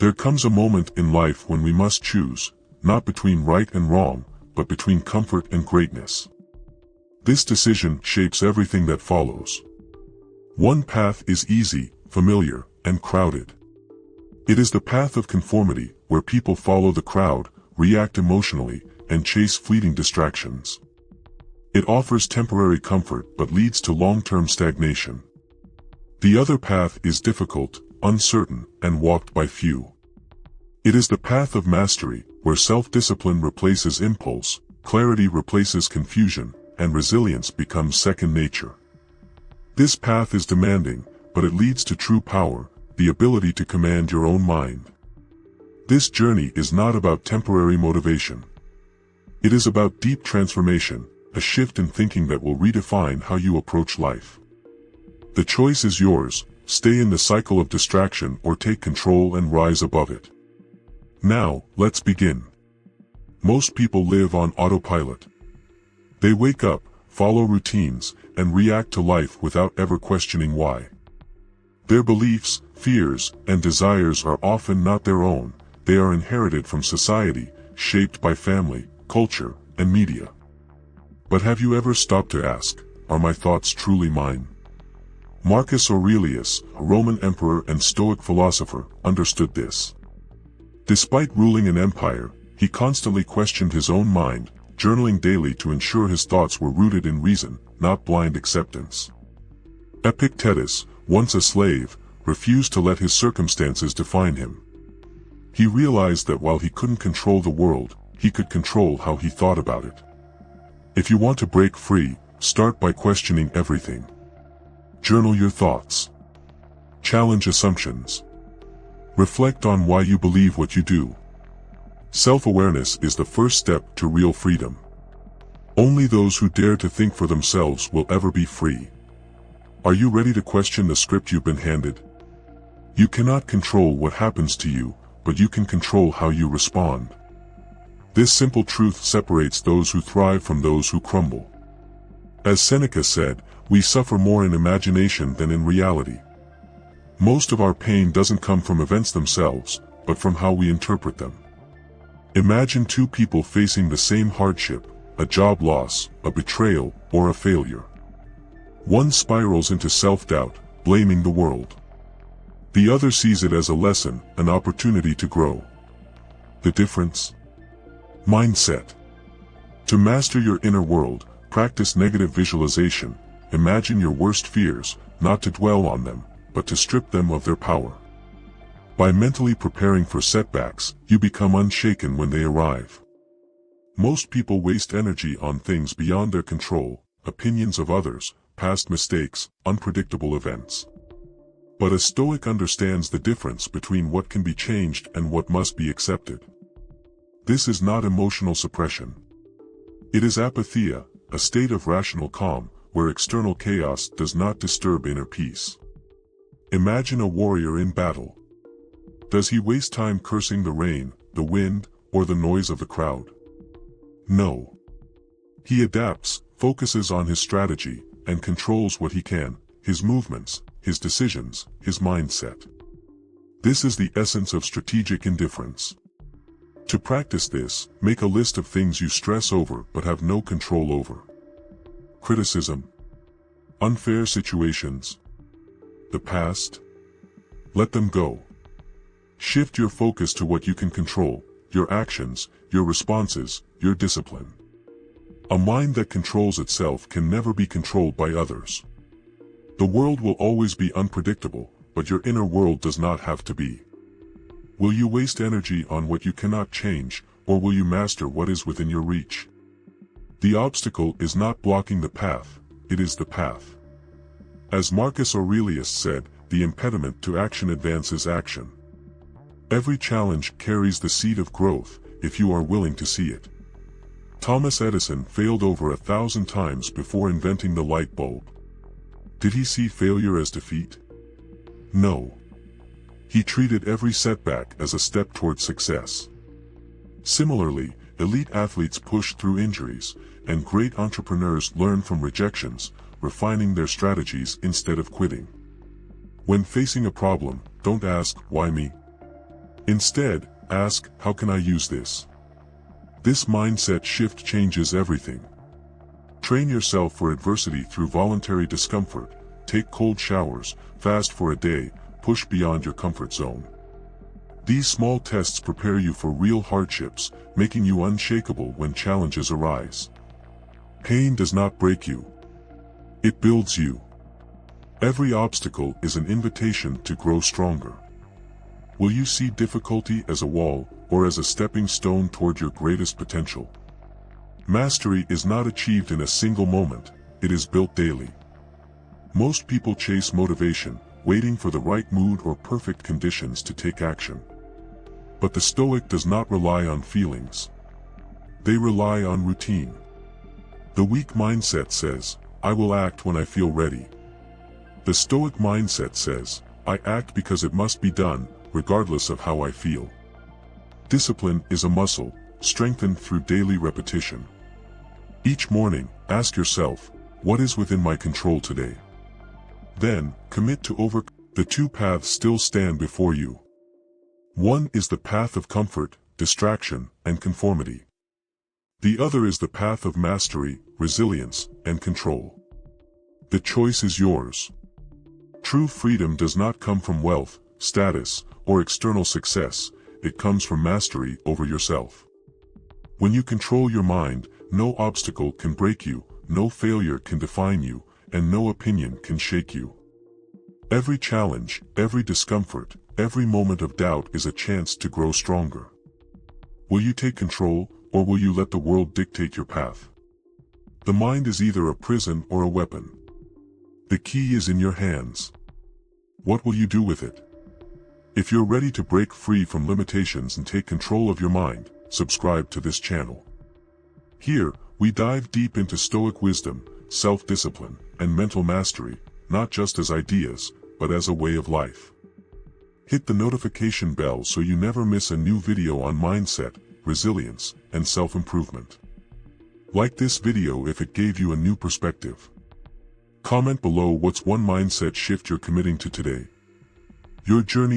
There comes a moment in life when we must choose, not between right and wrong, but between comfort and greatness. This decision shapes everything that follows. One path is easy, familiar, and crowded. It is the path of conformity, where people follow the crowd, react emotionally, and chase fleeting distractions. It offers temporary comfort but leads to long-term stagnation. The other path is difficult, uncertain, and walked by few. It is the path of mastery, where self-discipline replaces impulse, clarity replaces confusion, and resilience becomes second nature. This path is demanding, but it leads to true power, the ability to command your own mind. This journey is not about temporary motivation. It is about deep transformation, a shift in thinking that will redefine how you approach life. The choice is yours: stay in the cycle of distraction or take control and rise above it. Now, let's begin. Most people live on autopilot. They wake up, follow routines, and react to life without ever questioning why. Their beliefs, fears, and desires are often not their own. They are inherited from society, shaped by family, culture, and media. But have you ever stopped to ask, are my thoughts truly mine? Marcus Aurelius, a Roman emperor and Stoic philosopher, understood this. Despite ruling an empire, he constantly questioned his own mind, journaling daily to ensure his thoughts were rooted in reason, not blind acceptance. Epictetus, once a slave, refused to let his circumstances define him. He realized that while he couldn't control the world, he could control how he thought about it. If you want to break free, start by questioning everything. Journal your thoughts. Challenge assumptions. Reflect on why you believe what you do. Self-awareness is the first step to real freedom. Only those who dare to think for themselves will ever be free. Are you ready to question the script you've been handed? You cannot control what happens to you, but you can control how you respond. This simple truth separates those who thrive from those who crumble. As Seneca said, we suffer more in imagination than in reality. Most of our pain doesn't come from events themselves, but from how we interpret them. Imagine two people facing the same hardship, a job loss, a betrayal, or a failure. One spirals into self-doubt, blaming the world. The other sees it as a lesson, an opportunity to grow. The difference? Mindset. To master your inner world, practice negative visualization. Imagine your worst fears, not to dwell on them, but to strip them of their power. By mentally preparing for setbacks, you become unshaken when they arrive. Most people waste energy on things beyond their control, opinions of others, past mistakes, unpredictable events. But a Stoic understands the difference between what can be changed and what must be accepted. This is not emotional suppression. It is apatheia, a state of rational calm, where external chaos does not disturb inner peace. Imagine a warrior in battle. Does he waste time cursing the rain, the wind, or the noise of the crowd? No. He adapts, focuses on his strategy, and controls what he can, his movements, his decisions, his mindset. This is the essence of strategic indifference. To practice this, make a list of things you stress over but have no control over. Criticism. Unfair situations. The past. Let them go. Shift your focus to what you can control, your actions, your responses, your discipline. A mind that controls itself can never be controlled by others. The world will always be unpredictable, but your inner world does not have to be. Will you waste energy on what you cannot change, or will you master what is within your reach? The obstacle is not blocking the path, it is the path. As Marcus Aurelius said, the impediment to action advances action. Every challenge carries the seed of growth, if you are willing to see it. Thomas Edison failed over 1,000 times before inventing the light bulb. Did he see failure as defeat? No. He treated every setback as a step toward success. Similarly, elite athletes push through injuries, and great entrepreneurs learn from rejections, refining their strategies instead of quitting. When facing a problem, don't ask, "Why me?" Instead, ask, how can I use this? This mindset shift changes everything. Train yourself for adversity through voluntary discomfort. Take cold showers, fast for a day, push beyond your comfort zone. These small tests prepare you for real hardships, making you unshakable when challenges arise. Pain does not break you. It builds you. Every obstacle is an invitation to grow stronger. Will you see difficulty as a wall, or as a stepping stone toward your greatest potential? Mastery is not achieved in a single moment, it is built daily. Most people chase motivation, waiting for the right mood or perfect conditions to take action. But the Stoic does not rely on feelings. They rely on routine. The weak mindset says, I will act when I feel ready. The Stoic mindset says, I act because it must be done, regardless of how I feel. Discipline is a muscle, strengthened through daily repetition. Each morning, ask yourself, what is within my control today? Then, commit to overcome. The two paths still stand before you. One is the path of comfort, distraction, and conformity. The other is the path of mastery, resilience, and control. The choice is yours. True freedom does not come from wealth, status, or external success, it comes from mastery over yourself. When you control your mind, no obstacle can break you, no failure can define you, and no opinion can shake you. Every challenge, every discomfort, every moment of doubt is a chance to grow stronger. Will you take control, or will you let the world dictate your path? The mind is either a prison or a weapon. The key is in your hands. What will you do with it? If you're ready to break free from limitations and take control of your mind, subscribe to this channel. Here, we dive deep into Stoic wisdom, self-discipline, and mental mastery, not just as ideas, but as a way of life. Hit the notification bell so you never miss a new video on mindset, resilience, and self-improvement. Like this video if it gave you a new perspective. Comment below what's one mindset shift you're committing to today. Your journey